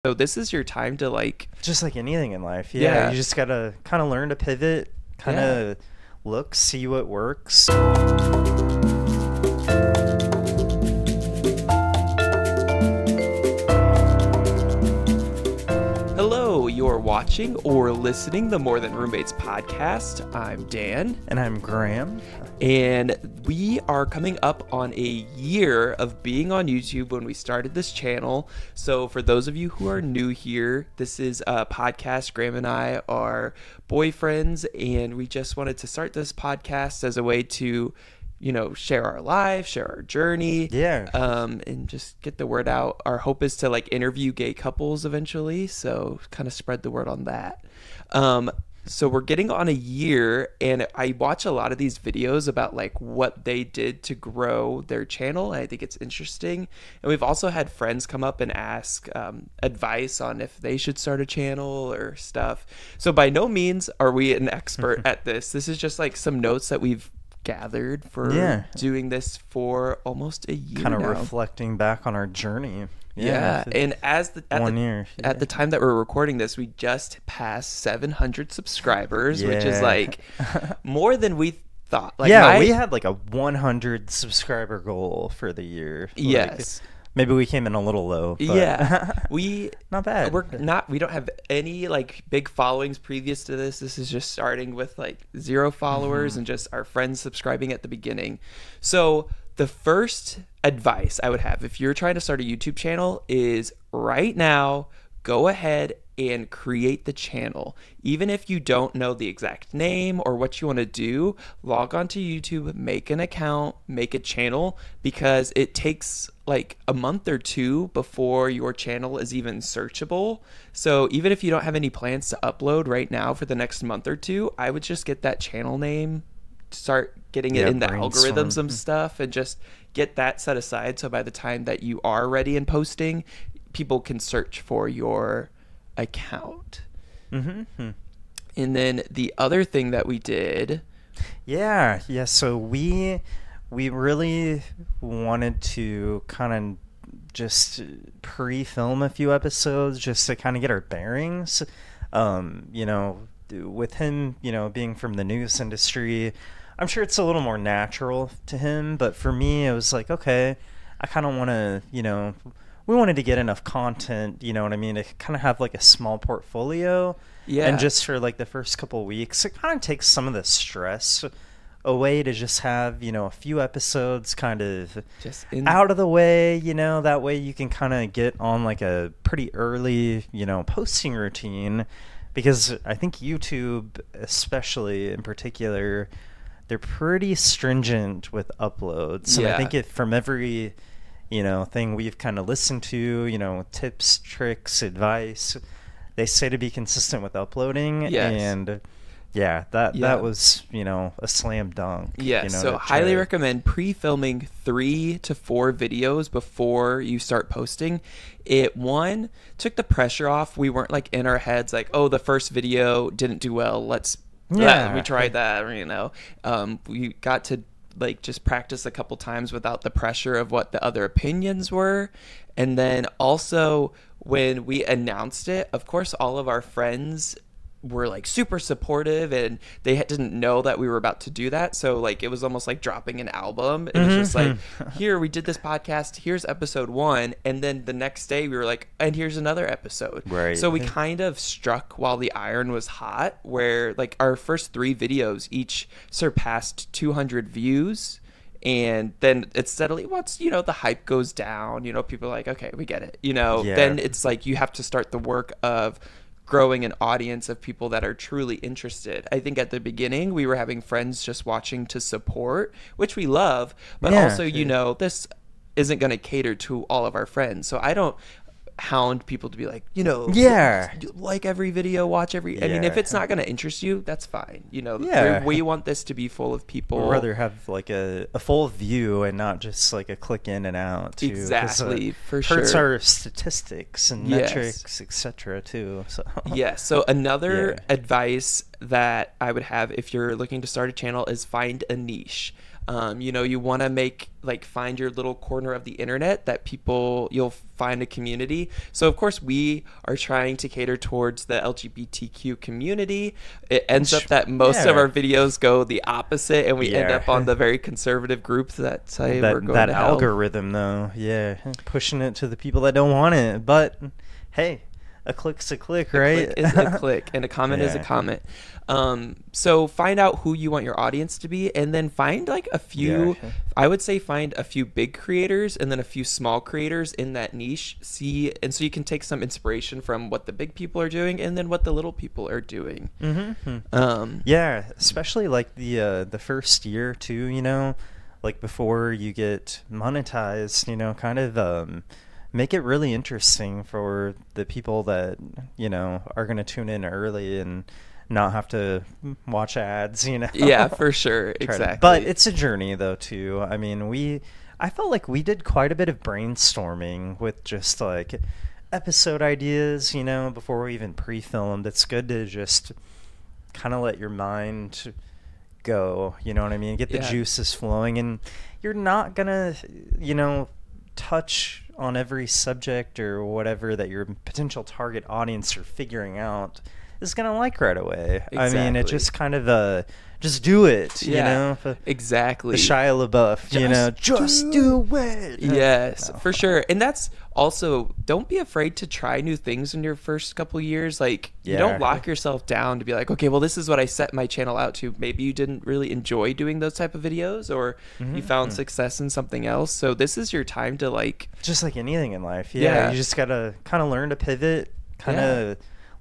So this is your time to Just like anything in life. Yeah. You just got to kind of learn to pivot, kind of look, see what works. Hello, you're watching or listening the More Than Roommates podcast. I'm Dan. And I'm Graham. And we are coming up on a year of being on YouTube when we started this channel. So for those of you who are new here, this is a podcast. Graham and I are boyfriends, and we just wanted to start this podcast as a way to, share our life, share our journey. Yeah. And just get the word out. Our hope is to interview gay couples eventually. So kind of spread the word on that. So we're getting on a year, and I watch a lot of these videos about what they did to grow their channel. And I think it's interesting. And we've also had friends come up and ask advice on if they should start a channel or stuff. So by no means are we an expert at this. This is just some notes that we've gathered for doing this for almost a year kind of now. Reflecting back on our journey. And at year. the time that we're recording this, we just passed 700 subscribers, which is more than we thought. We had a 100 subscriber goal for the year. Yes. Maybe we came in a little low. But we not bad. We don't have any big followings previous to this. This is just starting with 0 followers and just our friends subscribing at the beginning. So the first advice I would have if you're trying to start a YouTube channel is right now, go ahead and create the channel. Even if you don't know the exact name or what you want to do, log onto YouTube, make an account, make a channel, because it takes a month or two before your channel is even searchable. So even if you don't have any plans to upload right now for the next month or two, I would just get that channel name, start getting it in the brainstorm. algorithms and stuff, and just get that set aside. So by the time that you are ready and posting, people can search for your account. And then the other thing that we did, so we really wanted to kind of just pre-film a few episodes just to kind of get our bearings. With him being from the news industry, I'm sure it's a little more natural to him, but for me it was okay, I kind of want to we wanted to get enough content, you know what I mean, to kind of have a small portfolio. And just for the first couple of weeks, it kind of takes some of the stress away to just have a few episodes kind of just out of the way, that way you can kind of get on a pretty early posting routine, because I think YouTube, especially in particular, they're pretty stringent with uploads. And I think from every thing we've kind of listened to, tips, tricks, advice, they say to be consistent with uploading. And that was a slam dunk. So highly recommend pre-filming 3 to 4 videos before you start posting. It took the pressure off. We weren't in our heads oh, the first video didn't do well, we tried that, we got to just practice a couple times without the pressure of what the other opinions were. And then also when we announced it, of course all of our friends were super supportive, and they didn't know that we were about to do that. So it was almost like dropping an album. It was just here, we did this podcast, here's episode 1, and then the next day we were and here's another episode. Right. So we kind of struck while the iron was hot, where our first 3 videos each surpassed 200 views. And then it's steadily, once the hype goes down, people are okay, we get it, then it's you have to start the work of growing an audience of people that are truly interested. I think at the beginning we were having friends just watching to support, which we love, but also this isn't going to cater to all of our friends. So I don't hound people to be every video, watch every. I mean, if it's not going to interest you, that's fine. We want this to be full of people. We'd rather have a full view and not just a click in and out too, exactly, for sure. Hurts our statistics and metrics, etc. too. So So another advice that I would have if you're looking to start a channel is find a niche. You know, you want to make like find your little corner of the internet that you'll find a community. So of course we are trying to cater towards the LGBTQ community. It ends up that most of our videos go the opposite, and we end up on the very conservative groups that say we're going to hell. Algorithm though, pushing it to the people that don't want it. But hey, a click's a click, right? A click is a click, and a comment is a comment. So find out who you want your audience to be, and then find like a few, I would say find a few big creators and then a few small creators in that niche. And so you can take some inspiration from what the big people are doing and then what the little people are doing. Yeah, especially like the first year too, you know, like before you get monetized, you know, kind of make it really interesting for the people that, you know, are going to tune in early and not have to watch ads, you know. Yeah, for sure. Exactly. But it's a journey though too. I mean, I felt like we did quite a bit of brainstorming with just like episode ideas, you know, before we even pre-filmed. It's good to just kind of let your mind go, you know what I mean? Get the juices flowing, and you're not gonna, you know, touch on every subject or whatever that your potential target audience are figuring out is gonna like right away. Exactly. I mean, it just kind of just do it, you know? Exactly. The Shia LaBeouf, you know, just do it. Yes, for sure. And that's also, don't be afraid to try new things in your first couple years. Like, you don't lock yourself down to be like, okay, well, this is what I set my channel out to. Maybe you didn't really enjoy doing those type of videos, or you found success in something else. So this is your time to like... Just like anything in life. Yeah. You just got to kind of learn to pivot, kind of...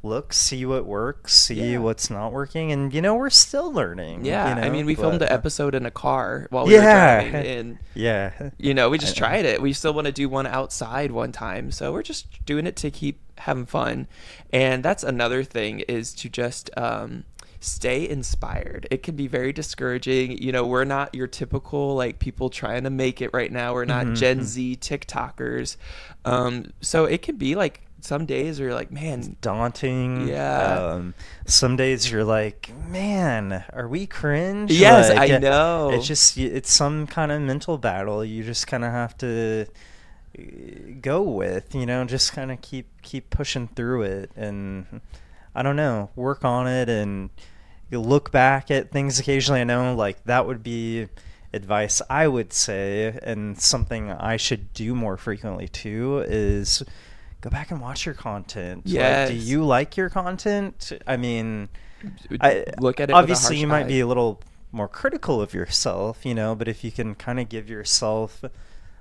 look, see what works, see what's not working, and you know, we're still learning. You know? I mean, we filmed an episode in a car while we were driving, and you know, we just tried it. We still want to do one outside one time, so we're just doing it to keep having fun. And that's another thing, is to just stay inspired. It can be very discouraging. You know, we're not your typical like people trying to make it right now. We're not Gen Z TikTokers, so it can be like, some days you're like, man, it's daunting. Some days you're like, man, are we cringe? Yes, like, I know. It's some kind of mental battle you just kind of have to go with, you know, just kind of keep pushing through it, and I don't know, work on it, and you look back at things occasionally. I know, like, that would be advice I would say, and something I should do more frequently too, is go back and watch your content. Yes. Like, do you like your content? I mean, look at it. Obviously, you might be a little more critical of yourself, you know, but if you can kind of give yourself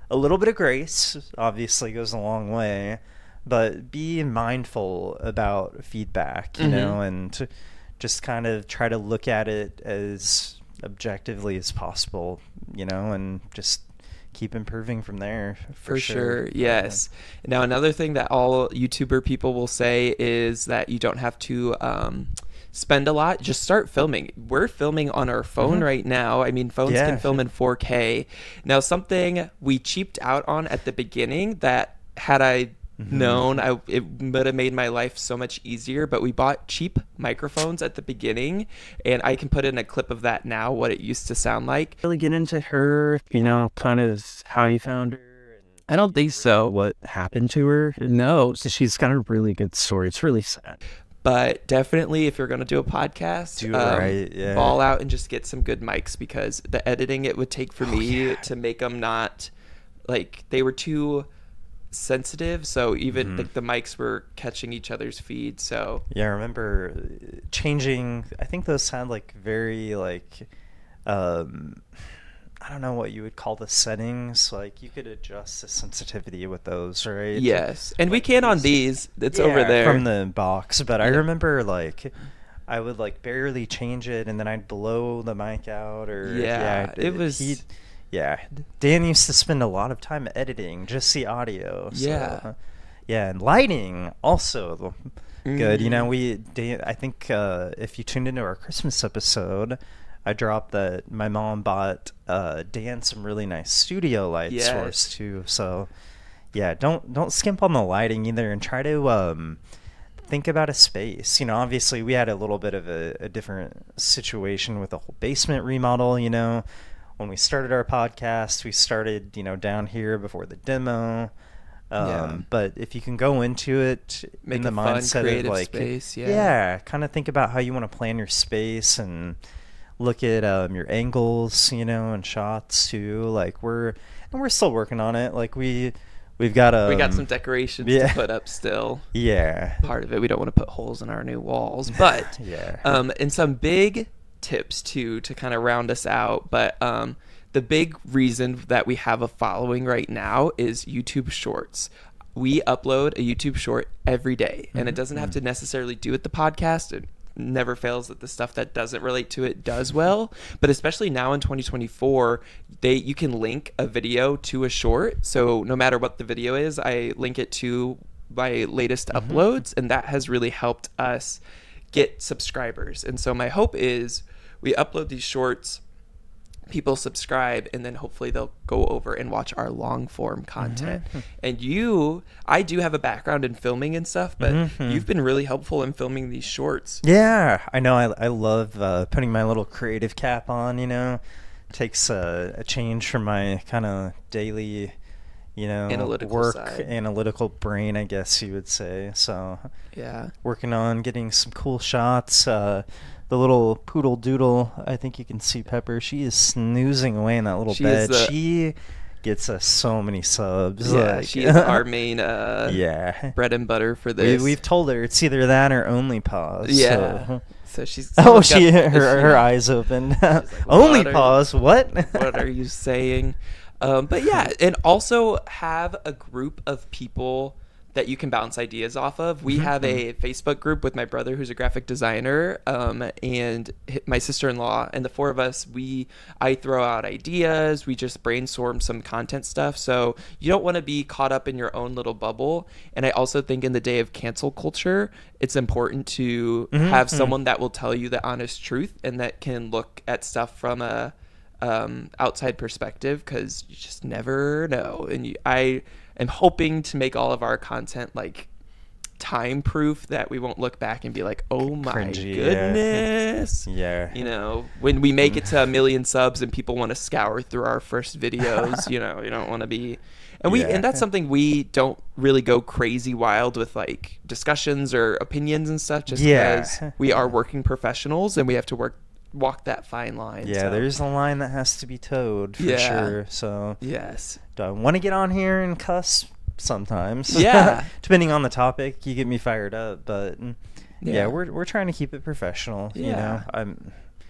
a little bit of grace, obviously goes a long way. But be mindful about feedback, you know, and just kind of try to look at it as objectively as possible, you know, and just keep improving from there. For sure. Yes. Now, another thing that all YouTuber people will say is that you don't have to spend a lot. Just start filming. We're filming on our phone right now. I mean, phones can film in 4K. Now, something we cheaped out on at the beginning that had I known, it would have made my life so much easier, but we bought cheap microphones at the beginning, and I can put in a clip of that now, what it used to sound like. Really get into her, you know, kind of how you found her. I don't think so. What happened to her? No, so she's got a really good story. It's really sad. But definitely, if you're going to do a podcast, do it right. Yeah. Ball out and just get some good mics, because the editing it would take for me to make them not, like, they were too sensitive, so even like the mics were catching each other's feed. So I remember changing, I think those sound like very like I don't know what you would call the settings, like you could adjust the sensitivity with those, right? Yes, and like we can on these. It's over there from the box, but I remember like I would like barely change it, and then I'd blow the mic out, or it was. Dan used to spend a lot of time editing just the audio. So, and lighting also good. You know, I think if you tuned into our Christmas episode, I dropped that my mom bought Dan some really nice studio lights for us too. So don't skimp on the lighting either, and try to think about a space. You know, obviously we had a little bit of a different situation with the whole basement remodel, you know. when we started our podcast, we started, down here before the demo. But if you can go into it Make in the a fun, mindset of creative like, space, yeah. kind of think about how you want to plan your space and look at your angles, and shots too. Like we're still working on it. Like we've got we got some decorations to put up still. Yeah. Part of it, we don't want to put holes in our new walls, but and some big tips too to kind of round us out. But the big reason that we have a following right now is YouTube Shorts. We upload a YouTube short every day, and it doesn't have to necessarily do with the podcast. It never fails that the stuff that doesn't relate to it does well. But especially now in 2024, you can link a video to a short. So no matter what the video is, I link it to my latest uploads, and that has really helped us get subscribers. And so my hope is we upload these shorts, people subscribe, and then hopefully they'll go over and watch our long form content. And I do have a background in filming and stuff, but you've been really helpful in filming these shorts. Yeah, I know. I love putting my little creative cap on. Takes a change from my kind of daily analytical brain, I guess you would say. So working on getting some cool shots. The little poodle doodle, I think you can see Pepper. She is snoozing away in that little bed. She gets us so many subs. Yeah, she is our main bread and butter for this. We've told her it's either that or only pause. Yeah. So she's her eyes open. Like, only pause. What? What are you saying? But yeah, and also have a group of people that you can bounce ideas off of. We have a Facebook group with my brother, who's a graphic designer, and my sister-in-law, and the four of us, I throw out ideas. We just brainstorm some content stuff. So you don't want to be caught up in your own little bubble. And I also think in the day of cancel culture, it's important to have someone that will tell you the honest truth and that can look at stuff from a outside perspective, because you just never know. And I am hoping to make all of our content like time proof, that we won't look back and be like, oh my cringy, goodness. When we make it to 1 million subs and people want to scour through our first videos, you don't want to be. And that's something we don't really go crazy wild with, like discussions or opinions and stuff, just because we are working professionals and we have to walk that fine line. There's a line that has to be towed for sure. So do I want to get on here and cuss sometimes? Depending on the topic, you get me fired up, but we're trying to keep it professional.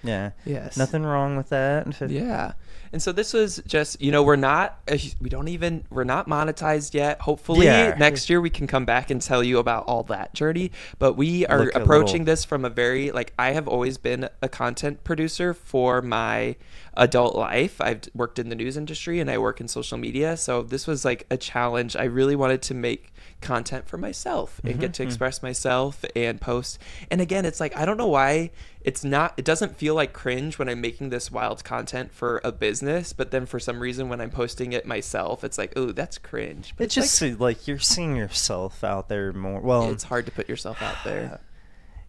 Nothing wrong with that. And so this was just, we're not monetized yet. Hopefully next year we can come back and tell you about all that journey. But we are approaching this from a very, I have always been a content producer for my adult life. I've worked in the news industry and I work in social media. So this was like a challenge. I really wanted to make content for myself and get to express myself and post. And again, it's like, I don't know why it doesn't feel like cringe when I'm making this wild content for a business, but then for some reason when I'm posting it myself, it's like, oh, that's cringe. But it's just like you're seeing yourself out there more. Well, it's hard to put yourself out there.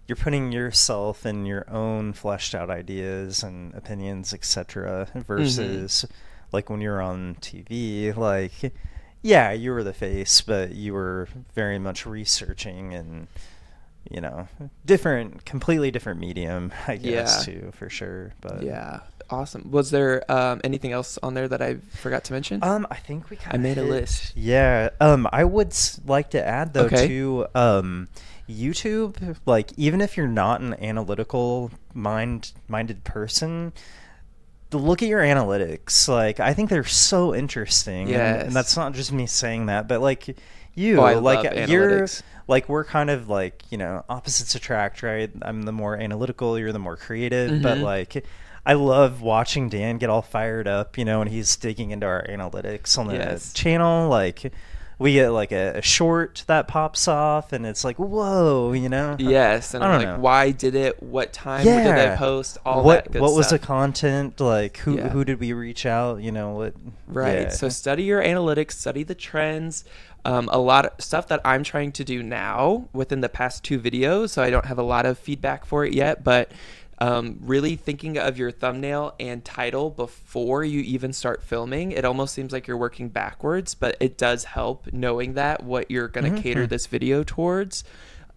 You're putting yourself and your own fleshed out ideas and opinions, etc., versus like when you're on TV, like you were the face, but you were very much researching and completely different medium, I guess, too, for sure. But awesome. Was there anything else on there that I forgot to mention? I think we kind of made a list. I would like to add though to YouTube, like even if you're not an analytical minded person, look at your analytics. Like I think they're so interesting. And that's not just me saying that, but like you're like, we're kind of like, opposites attract, right? I'm the more analytical, you're the more creative, but like I love watching Dan get all fired up, when he's digging into our analytics on the channel. Like we get like a short that pops off and it's like, whoa, Yes. And I'm like, why did it? What time did I post? All that good what stuff. Was the content? Like who did we reach out? What? Right. Yeah. So study your analytics, study the trends. A lot of stuff that I'm trying to do now within the past 2 videos. So I don't have a lot of feedback for it yet, but really thinking of your thumbnail and title before you even start filming. It almost seems like you're working backwards, but it does help knowing that what you're going to cater this video towards.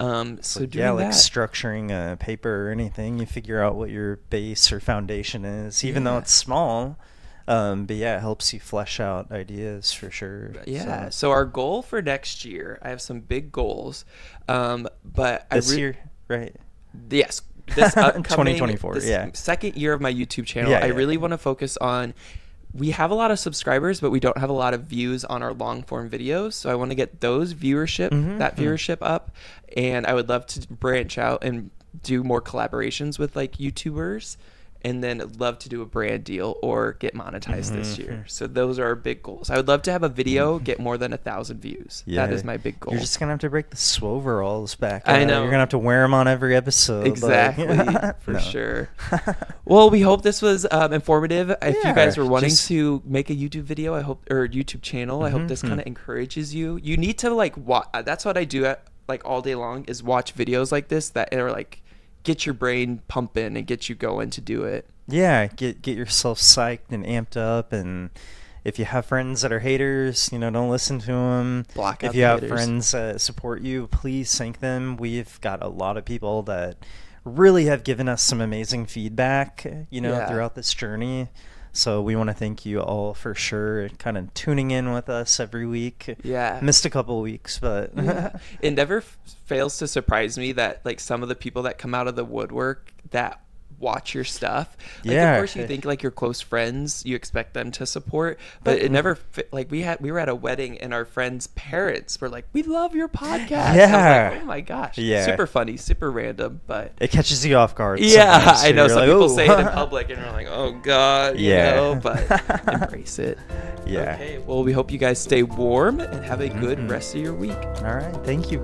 So doing like that. structuring a paper or anything, you figure out what your base or foundation is, even though it's small. But yeah, it helps you flesh out ideas for sure. Yeah. So our goal for next year, I have some big goals. But this year, right? Yes. This upcoming 2024, this second year of my YouTube channel, I really want to focus on. We have a lot of subscribers, but we don't have a lot of views on our long form videos. So I want to get those viewership up, and I would love to branch out and do more collaborations with like YouTubers. And then I'd love to do a brand deal or get monetized this year. So those are our big goals. I would love to have a video get more than 1,000 views. Yeah. That is my big goal. You're just gonna have to break the swoveralls back. I know. You're gonna have to wear them on every episode. Exactly, like, sure. Well, we hope this was informative. If you guys were wanting to make a YouTube video, I hope, or YouTube channel, I hope this kind of encourages you. You need to like watch. That's what I do like all day long, is watch videos like this that are like, get your brain pumping and get you going to do it. Yeah, get yourself psyched and amped up. And if you have friends that are haters, don't listen to them. Block out if you the have haters. friends that support you, please thank them. We've got a lot of people that really have given us some amazing feedback, throughout this journey. So we want to thank you all for sure, kind of tuning in with us every week. Yeah. Missed a couple of weeks, but it never fails to surprise me that like some of the people that come out of the woodwork that watch your stuff, like of course you think like your close friends, you expect them to support, but it never like we were at a wedding and our friends' parents were like, we love your podcast. I was like, oh my gosh. Super funny, super random, but it catches you off guard. I know some people say it in public and you're like, oh god, but embrace it. Okay, well, we hope you guys stay warm and have a good rest of your week. All right, thank you.